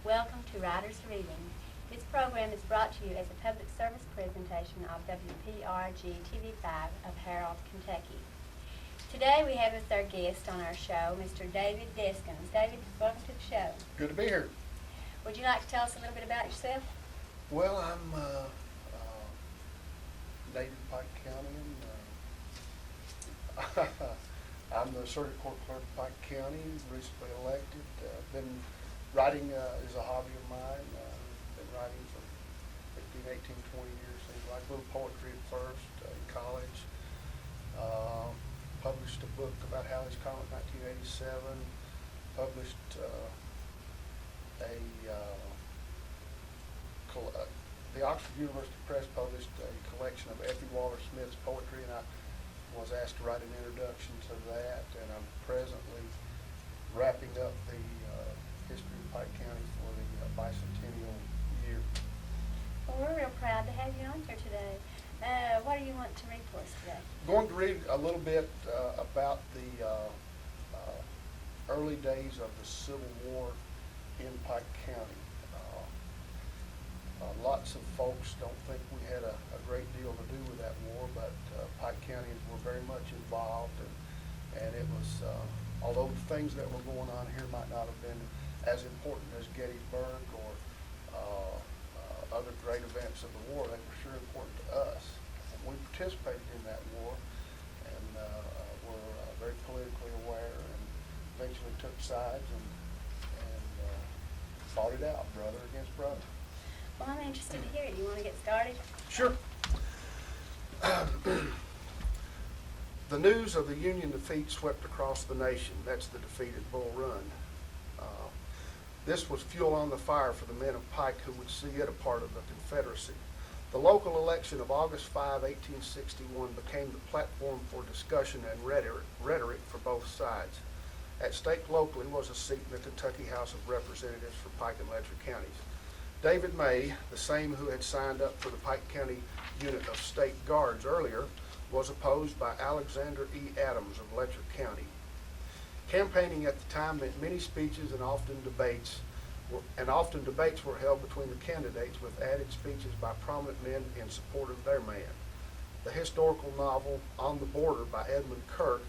Welcome to Writers Reading. This program is brought to you as a public service presentation of WPRG TV5 of Harold, Kentucky. Today we have as our guest on our show, Mr. David Deskins. David, welcome to the show. Good to be here. Would you like to tell us a little bit about yourself? Well, I'm native Pike County. I'm the circuit court clerk of Pike County, recently elected. Been writing is a hobby of mine. Been writing for 15, 18, 20 years. Seems like a little poetry at first in college. Published a book about Halley's Comet in 1987. Published the Oxford University Press published a collection of Effie Waller Smith's poetry, and I was asked to write an introduction to that, and I'm presently wrapping up the history of Pike County for the bicentennial year. Well, we're real proud to have you on here today. What do you want to read for us today? Going to read a little bit about the early days of the Civil War in Pike County. Lots of folks don't think we had a great deal to do with that war, but Pike Countyans were very much involved, and it was, although the things that were going on here might not have been as important as Gettysburg or other great events of the war, they were sure important to us. We participated in that war and were very politically aware, and eventually took sides and fought it out, brother against brother. Well, I'm interested to hear it. You want to get started? Sure. The news of the Union defeat swept across the nation. That's the defeat at Bull Run. This was fuel on the fire for the men of Pike who would see it a part of the Confederacy. The local election of August 5, 1861 became the platform for discussion and rhetoric for both sides. At stake locally was a seat in the Kentucky House of Representatives for Pike and Letcher counties. David May, the same who had signed up for the Pike County unit of state guards earlier, was opposed by Alexander E. Adams of Letcher County. Campaigning at the time meant many speeches and often debates were held between the candidates, with added speeches by prominent men in support of their man. The historical novel On the Border by Edmund Kirk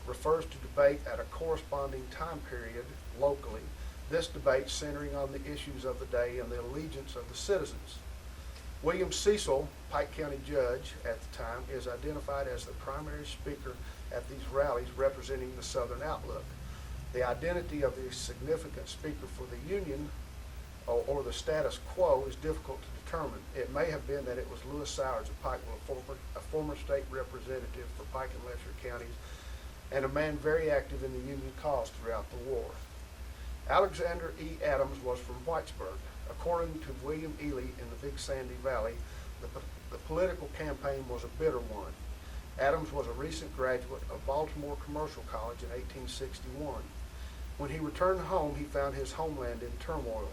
refers to debate at a corresponding time period locally, this debate centering on the issues of the day and the allegiance of the citizens. William Cecil, Pike County judge at the time, is identified as the primary speaker at these rallies representing the Southern outlook. The identity of the significant speaker for the Union or the status quo is difficult to determine. It may have been that it was Lewis Sowers of Pikeville, a former state representative for Pike and Letcher counties, and a man very active in the Union cause throughout the war. Alexander E. Adams was from Whitesburg. According to William Ely in the Big Sandy Valley, the political campaign was a bitter one. Adams was a recent graduate of Baltimore Commercial College in 1861. When he returned home, he found his homeland in turmoil.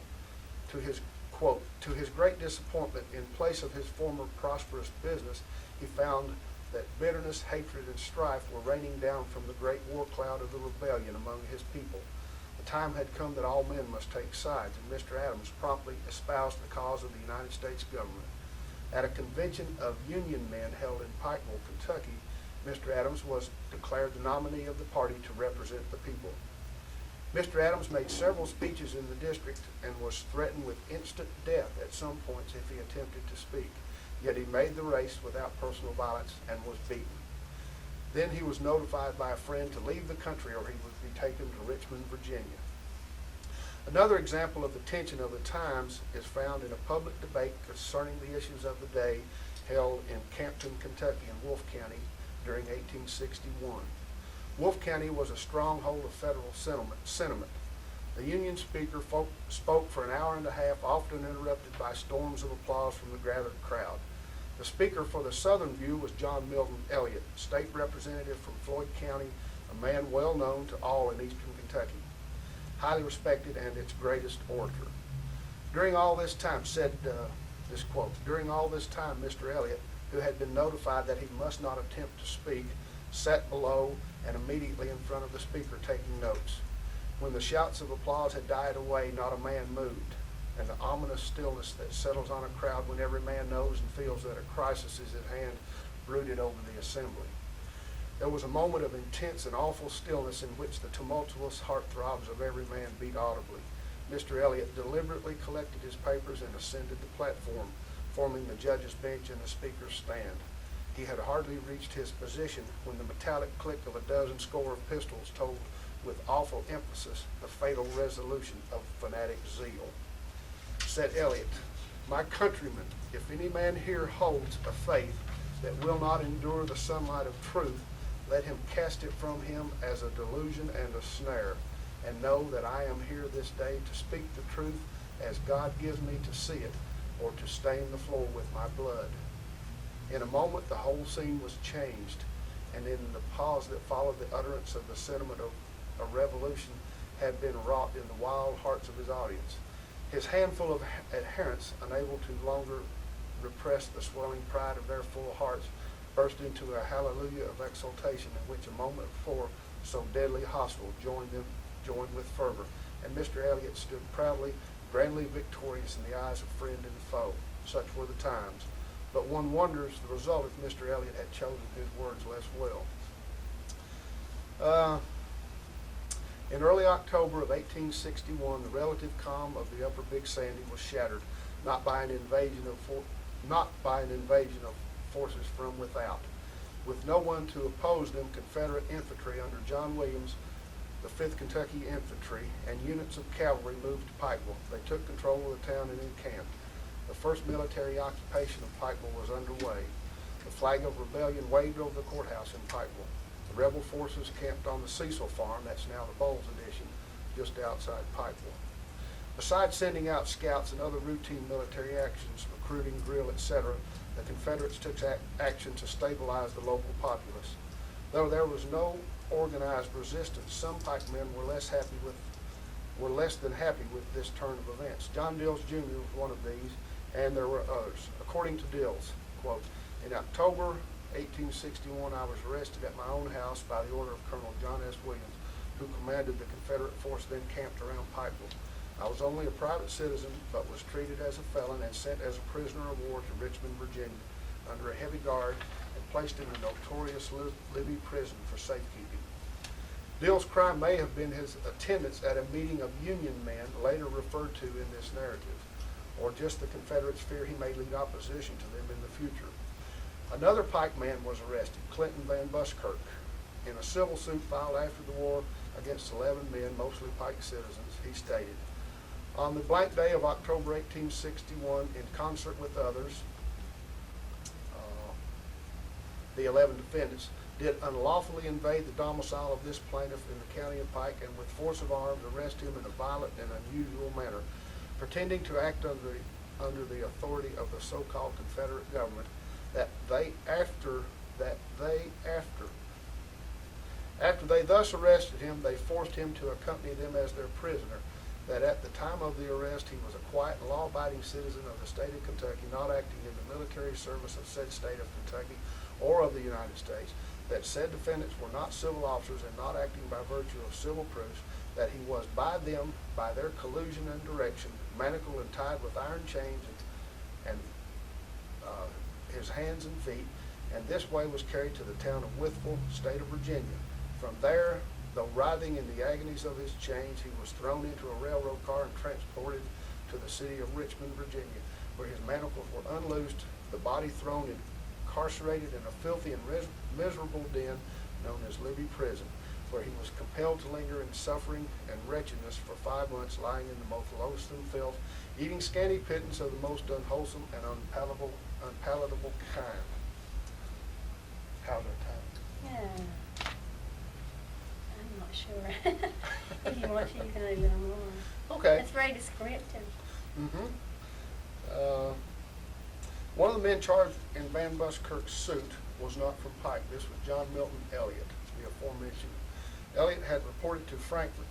To his, quote, to his great disappointment, in place of his former prosperous business, he found that bitterness, hatred, and strife were raining down from the great war cloud of the rebellion among his people. The time had come that all men must take sides, and Mr. Adams promptly espoused the cause of the United States government. At a convention of Union men held in Pikeville, Kentucky, Mr. Adams was declared the nominee of the party to represent the people. Mr. Adams made several speeches in the district and was threatened with instant death at some points if he attempted to speak. Yet he made the race without personal violence and was beaten. Then he was notified by a friend to leave the country or he would be taken to Richmond, Virginia. Another example of the tension of the times is found in a public debate concerning the issues of the day held in Campton, Kentucky and Wolfe County during 1861. Wolfe County was a stronghold of federal sentiment. The Union speaker spoke for an hour and a half, often interrupted by storms of applause from the gathered crowd. The speaker for the Southern view was John Milton Elliott, state representative from Floyd County, a man well known to all in eastern Kentucky, highly respected and its greatest orator. During all this time, this quote, during all this time, Mr. Elliott, who had been notified that he must not attempt to speak, sat below and immediately in front of the speaker taking notes. When the shouts of applause had died away, not a man moved, and the ominous stillness that settles on a crowd when every man knows and feels that a crisis is at hand brooded over the assembly. There was a moment of intense and awful stillness in which the tumultuous heart-throbs of every man beat audibly. Mr. Elliott deliberately collected his papers and ascended the platform, forming the judge's bench and the speaker's stand. He had hardly reached his position when the metallic click of a dozen score of pistols told with awful emphasis the fatal resolution of fanatic zeal. Said Elliott, "My countrymen, if any man here holds a faith that will not endure the sunlight of truth, let him cast it from him as a delusion and a snare, and know that I am here this day to speak the truth as God gives me to see it, or to stain the floor with my blood." In a moment the whole scene was changed, and in the pause that followed the utterance of the sentiment of a revolution had been wrought in the wild hearts of his audience. His handful of adherents, unable to longer repress the swelling pride of their full hearts, burst into a hallelujah of exultation in which a moment before so deadly hostile joined with fervor, and Mr. Elliott stood proudly, grandly victorious in the eyes of friend and foe. Such were the times. But one wonders the result if Mr. Elliott had chosen his words less well. In early October of 1861, the relative calm of the Upper Big Sandy was shattered, not by an invasion of forces from without. With no one to oppose them, Confederate infantry under John Williams, the 5th Kentucky Infantry, and units of cavalry moved to Pikeville. They took control of the town and encamped. The first military occupation of Pikeville was underway. The flag of rebellion waved over the courthouse in Pikeville. The rebel forces camped on the Cecil farm, that's now the Bowles Addition, just outside Pikeville. Besides sending out scouts and other routine military actions, recruiting, drill, etc., the Confederates took action to stabilize the local populace. Though there was no organized resistance, some pikemen were less than happy with this turn of events. John Dills Jr. was one of these, and there were others. According to Dills, quote, "In October 1861, I was arrested at my own house by the order of Colonel John S. Williams, who commanded the Confederate force then camped around Pikeville. I was only a private citizen, but was treated as a felon and sent as a prisoner of war to Richmond, Virginia, under a heavy guard, and placed in the notorious Libby prison for safekeeping." Dill's crime may have been his attendance at a meeting of Union men, later referred to in this narrative, or just the Confederates' fear he may lead opposition to them in the future. Another pikeman was arrested, Clinton Van Buskirk, in a civil suit filed after the war against 11 men, mostly Pike citizens. He stated, "On the blank day of October 1861, in concert with others, the 11 defendants, did unlawfully invade the domicile of this plaintiff in the county of Pike, and with force of arms arrest him in a violent and unusual manner, pretending to act under the authority of the so-called Confederate government, after they thus arrested him, they forced him to accompany them as their prisoner, that at the time of the arrest he was a quiet and law-abiding citizen of the state of Kentucky, not acting in the military service of said state of Kentucky or of the United States, that said defendants were not civil officers and not acting by virtue of civil proofs, that he was by them, by their collusion and direction, manacled and tied with iron chains and his hands and feet, and this way was carried to the town of Wytheville, state of Virginia. From there, though writhing in the agonies of his chains, he was thrown into a railroad car and transported to the city of Richmond, Virginia, where his manacles were unloosed, the body thrown incarcerated in a filthy and miserable den known as Libby Prison, where he was compelled to linger in suffering and wretchedness for 5 months, lying in the most loathsome filth, eating scanty pittance of the most unwholesome and unpalatable kind." How's our time? Yeah. I'm not sure. If you want to, you can leave it on more. Okay. It's very descriptive. One of the men charged in Van Buskirk's suit was not from Pike. This was John Milton Elliott, the aforementioned. Elliott had reported to Frankfort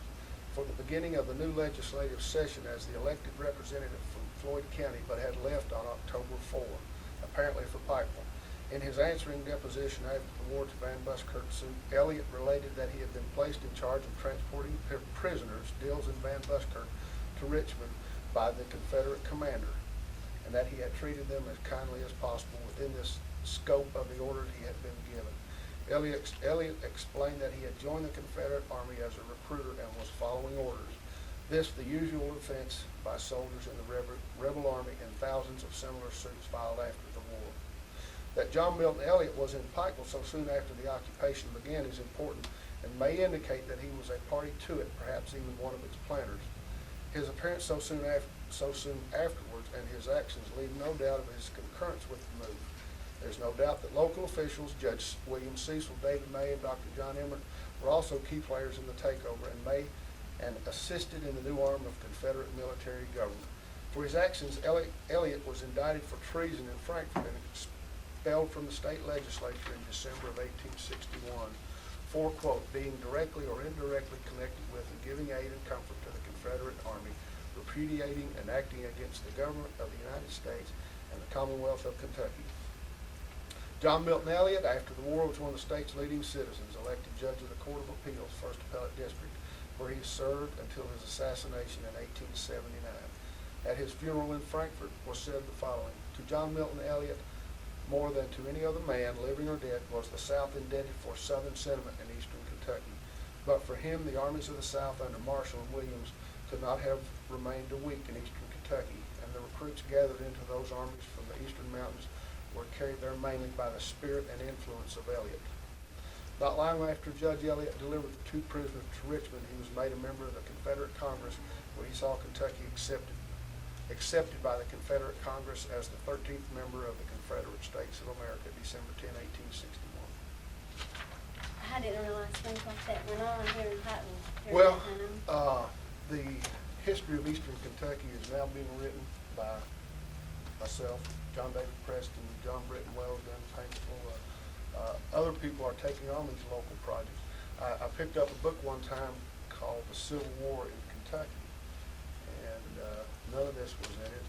for the beginning of the new legislative session as the elected representative from Floyd County, but had left on October 4, apparently for Pikeville. In his answering deposition after the war to Van Buskirk suit, Elliott related that he had been placed in charge of transporting prisoners, Dills and Van Buskirk, to Richmond by the Confederate commander, and that he had treated them as kindly as possible within this scope of the orders he had been given. Elliott explained that he had joined the Confederate Army as a recruiter and was following orders. This, the usual offense by soldiers in the rebel army, and thousands of similar suits filed after the war. That John Milton Elliott was in Pikeville so soon after the occupation began is important and may indicate that he was a party to it, perhaps even one of its planners. His appearance so soon afterwards and his actions leave no doubt of his concurrence with the move. There's no doubt that local officials, Judge William Cecil, David May, and Dr. John Emmert, were also key players in the takeover and assisted in the new arm of Confederate military government. For his actions, Elliott was indicted for treason in Frankfort and expelled from the state legislature in December of 1861 for, quote, being directly or indirectly connected with and giving aid and comfort to the Confederate Army, repudiating and acting against the government of the United States and the Commonwealth of Kentucky. John Milton Elliott, after the war, was one of the state's leading citizens, elected judge of the Court of Appeals, 1st Appellate District, where he served until his assassination in 1879. At his funeral in Frankfort was said the following: "To John Milton Elliott, more than to any other man, living or dead, was the South indebted for Southern sentiment in eastern Kentucky. But for him, the armies of the South under Marshall and Williams could not have remained a week in eastern Kentucky, and the recruits gathered into those armies from the eastern mountains were carried there mainly by the spirit and influence of Elliott." Not long after Judge Elliott delivered the two prisoners to Richmond, he was made a member of the Confederate Congress, where he saw Kentucky accepted by the Confederate Congress as the 13th member of the Confederate States of America, December 10, 1861. I didn't realize things like that went on here in Pikeville. Well, the history of eastern Kentucky is now being written by myself, John David Preston, John Britton Wells, Dan Painful. Other people are taking on these local projects. I picked up a book one time called The Civil War in Kentucky, and none of this was in it.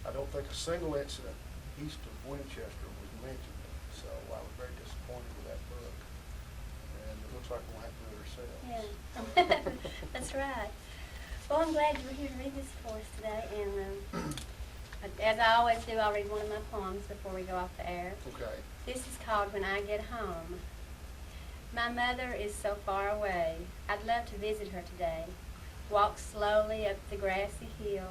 I don't think a single incident east of Winchester was mentioned, so I was very disappointed with that book. And it looks like we'll have to do it ourselves. Yeah, that's right. Well, I'm glad you were here to read this for us today, and as I always do, I'll read one of my poems before we go off the air. Okay. This is called When I Get Home. My mother is so far away, I'd love to visit her today. Walk slowly up the grassy hill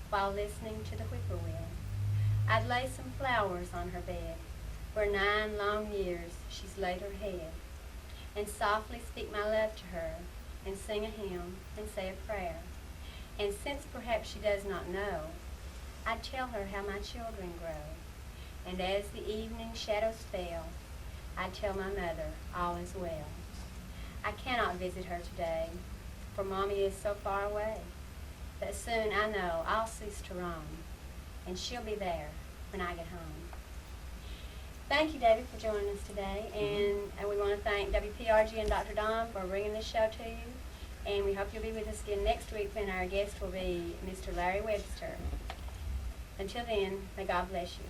while listening to the whippoorwill. I'd lay some flowers on her bed, where 9 long years she's laid her head, and softly speak my love to her, and sing a hymn, and say a prayer. And since perhaps she does not know, I'd tell her how my children grow. And as the evening shadows fell, I'd tell my mother all is well. I cannot visit her today, for Mommy is so far away. But soon I know I'll cease to roam, and she'll be there when I get home. Thank you, David, for joining us today. And we want to thank WPRG and Dr. Don for bringing this show to you. And we hope you'll be with us again next week when our guest will be Mr. Larry Webster. Until then, may God bless you.